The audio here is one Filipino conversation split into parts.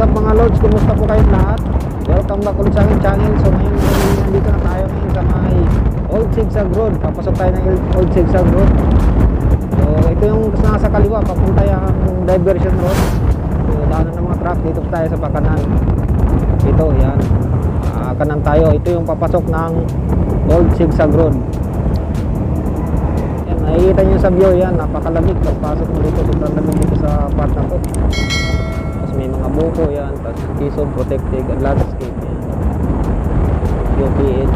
What's up mga Lods? Kumusta po kayo lahat? Welcome back ulit sa aking channel. So ngayon nandito na tayo ngayon sa may Old Zigzag Road. Papasok tayo ng Old Zigzag Road. So ito yung nasa kaliwa, papunta yung diversion road. So daanan ng mga truck. Dito tayo sa pakanan. Ito, yan, kanan tayo. Ito yung papasok ng Old Zigzag Road. Yan, nakikita nyo sa view. Yan, napakalamig. Pagpasok mo dito, sobrang lamig dito sa part na to. May mga buko yan, tapos Quezon Protected Landscape yan. UPN.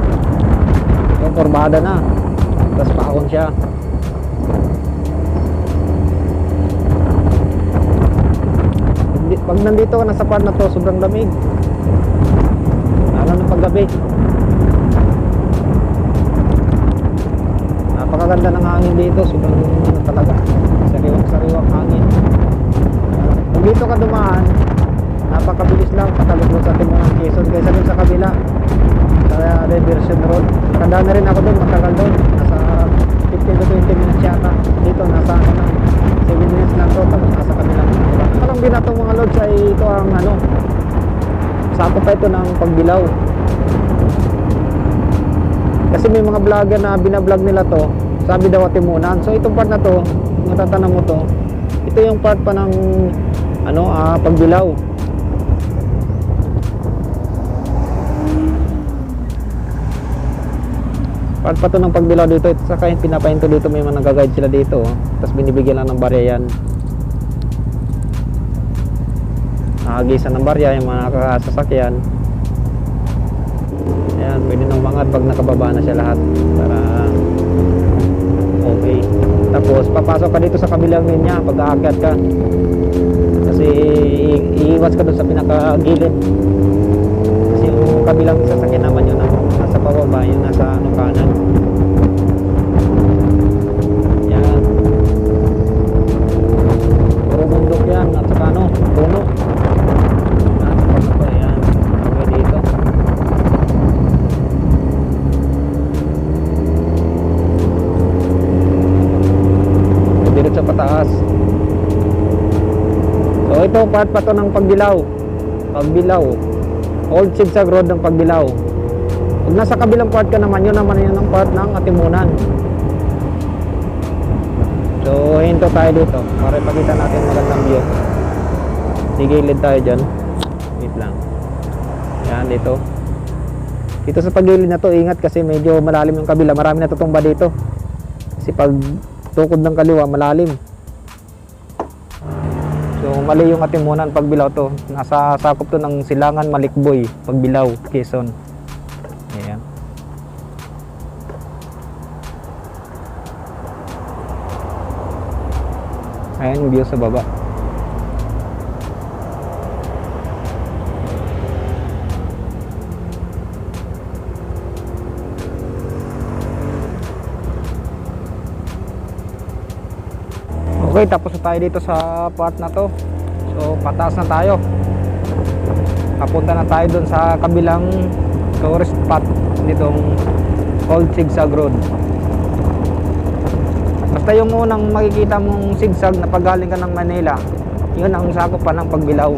Yung kurbada na, tapos paakon siya. Pag nandito ka na sa part na to, sobrang lamig, lalo na paggabi. Napakaganda ng hangin dito, sobrang talaga sariwang hangin. Kung dito ka dumaan, napakabilis lang patalog mo sa Timunan Quezon kaysa dun sa kabila sa diversion road. Nakadaan na rin ako dun, matagal dun, nasa 15 to 20 minutes yata. Dito nasa 7 minutes lang to, tapos nasa kabilang ang binato mga Lods ay ito ang sakop pa ito ng Pagbilao. Kasi may mga vlogger na binablog nila to, sabi daw Timunan. So itong part na to, matatanong mo to, ito yung part pa ng Pagbilao. Part pa to ng Pagbilao dito. Ito saka yung pinapahinto dito, may mga nag-guide sila dito, tapos binibigyan lang ng barya yan. Nakagisan ng barya yung mga nakakasasakyan. Ayan, pwede nang umangat pag nakababa na siya lahat para okay. Tapos papasok ka dito sa kabilang linya pag aakyat ka, kasi iiwas ka doon sa pinakagilid, kasi yung kabilang sasakyan naman yun nasa pababa, yung nasa kanan. Yan, puro bundok yan at saka puno. Yan, okay dito. Diretso pataas. So ito part pa to ng Pagbilao. Old Zigzag Road ng Pagbilao. Pag nasa kabilang part ka naman, yun ang part ng Atimunan. So hinto tayo dito para ipakita natin magandang view. Sigilid tayo dyan. Wait lang. Yan, dito. Dito sa pagilid na to, ingat kasi medyo malalim yung kabila. Marami natutumba dito. Kasi pag tukod ng kaliwa, malalim. So mali yung Atimunan, Pagbilao to. Nasa sakop to ng Silangan, Malikboy, Pagbilao, Quezon. Ayan. Ayan yung view sa baba. Okay, tapos na tayo dito sa part na to. So pataas na tayo, papunta na tayo dun sa kabilang tourist spot nitong Old Zigzag Road. Basta yung unang makikita mong zigzag na paggaling ka ng Manila, yun ang sakop pa ng Pagbilao.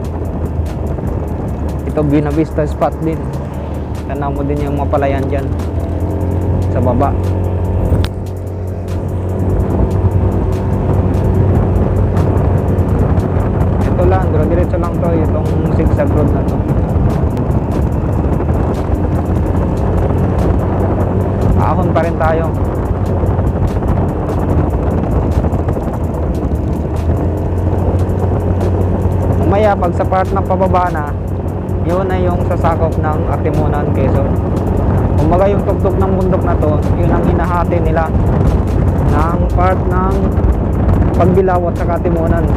Ito Buena Vista spot din. Tanaw mo din yung mga palayan dyan sa baba. Diretso lang to, itong zigzag road na to. Ahon pa rin tayo. Mamaya pag sa part ng pababa na, yun ay yung sasakop ng Atimunan, Quezon. Kumbaga yung tugtog ng bundok na to, yun ang hinahati nila ng part ng Pagbilao at saka Atimunan.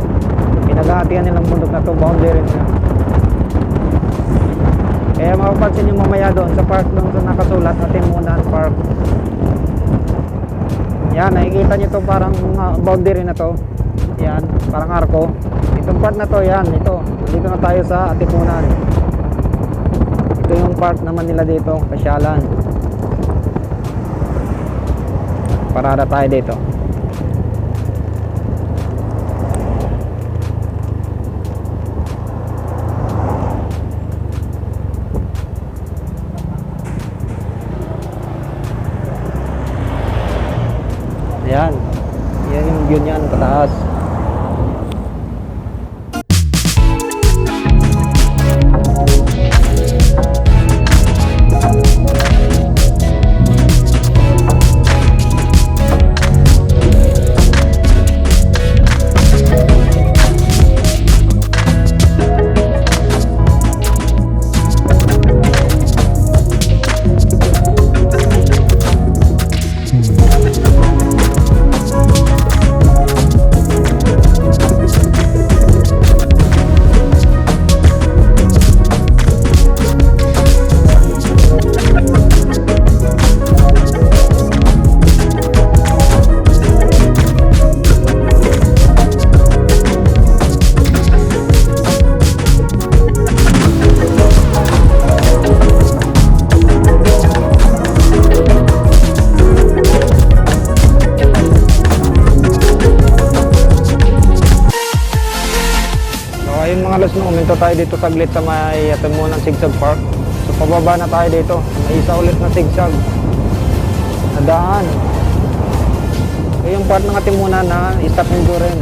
Pinaghahatian nilang bundok na to, boundary nila. Kaya mapapansin nyo mamaya doon sa park doon sa nakasulat Atimunan Park. Yan, nakikita nyo to, parang boundary na to. Yan, parang arko. Itong part na to, yan, ito. Dito na tayo sa Atimunan. Ito yung park naman nila dito, pasyalan. Parada tayo dito. taas. Ayun mga lods, no, uminto tayo dito saglit sa may Atimunan Sigsag Park. So pababa na tayo dito. May isa ulit na sigsag na daan. So yung part ng Atimunan na stop and go rin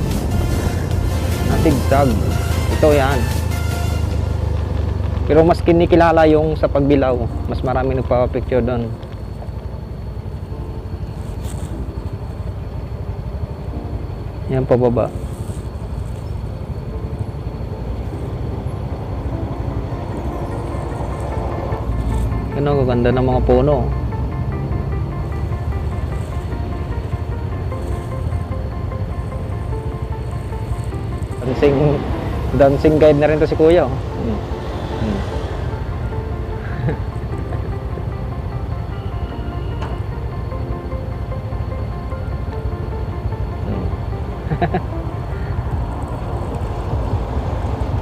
na sigsag. Ito yan. Pero mas kinikilala yung sa Pagbilao. Mas marami nagpapapicture doon. Yan pababa. Ano, ganda ng mga puno. Dancing guide na rin to si Kuya.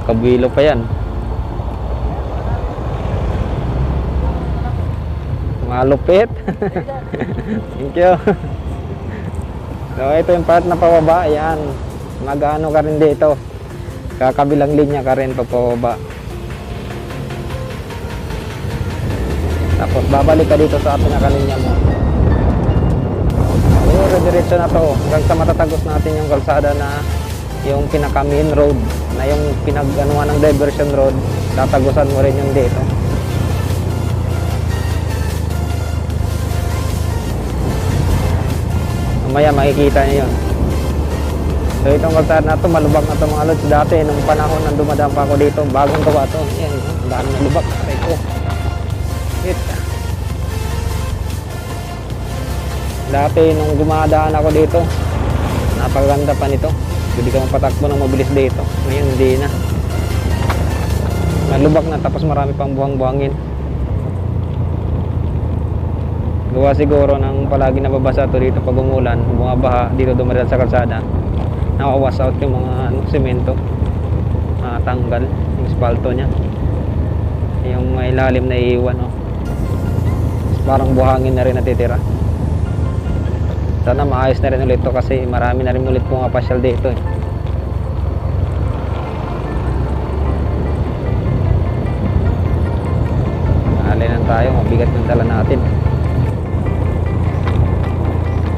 Kabilo pa yan. Malupit. Thank you. So ito yung part na pababa. Ayan, mag-ano ka rin dito, kakabilang linya ka rin pag pababa. Tapos babalik ka dito sa pinakalinya mo. So diretso na to hanggang sa matatagos natin yung kalsada na yung pinaka main road, na yung pinag-anuhan ng diversion road. Tatagusan mo rin yung dito. Mamaya makikita niyo yun. So itong kalsada na to, malubak na to mga lods. Dati nung panahon nang dumadaan pa ako dito, bagong gawa to. Yan, ang dami na lubak. Ito. Dati nung dumadaan ako dito, napakaganda pa nito. Hindi ka mapatakbo ng mabilis dito. Ngayon hindi na. Malubak na, tapos marami pang buhang-buhangin. Gawa siguro ng palagi nababasa to dito pag umulan, bumabaha dito dumadaan sa kalsada. Nakawas out yung mga semento, tanggal yung espalto nya, yung may lalim na iiwan, no? Parang buhangin na rin natitira. Sana maayos na rin ulit to kasi marami na rin ulit pumapasyal dito eh. Alinan tayo, mabigat yung dala natin.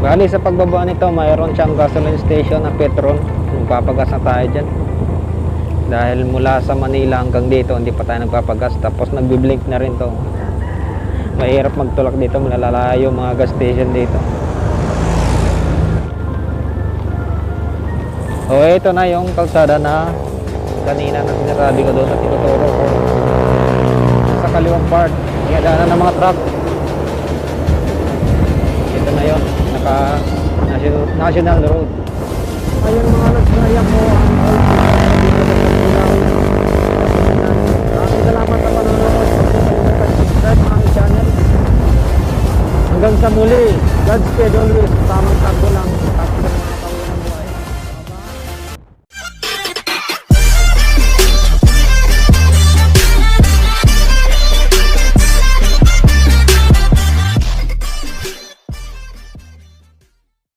Bali sa pagbaba nito, mayroon siyang gasoline station na Petron. Magpapagas na tayo dyan. Dahil mula sa Manila hanggang dito, hindi pa tayo nagpapagas. Tapos nagbiblink na rin to. Mahirap magtulak dito, malalayo mga gas station dito. O ito na yung kalsada na kanina na sinasabi ko doon na tinuturo ko. Sa kaliwang part, iadaanan ng mga truck. Ito na yun, national road. Ayun mga lods, naiyak ko ang maraming salamat sa panonood. Subscribe ang channel. Hanggang sa muli, Godspeed.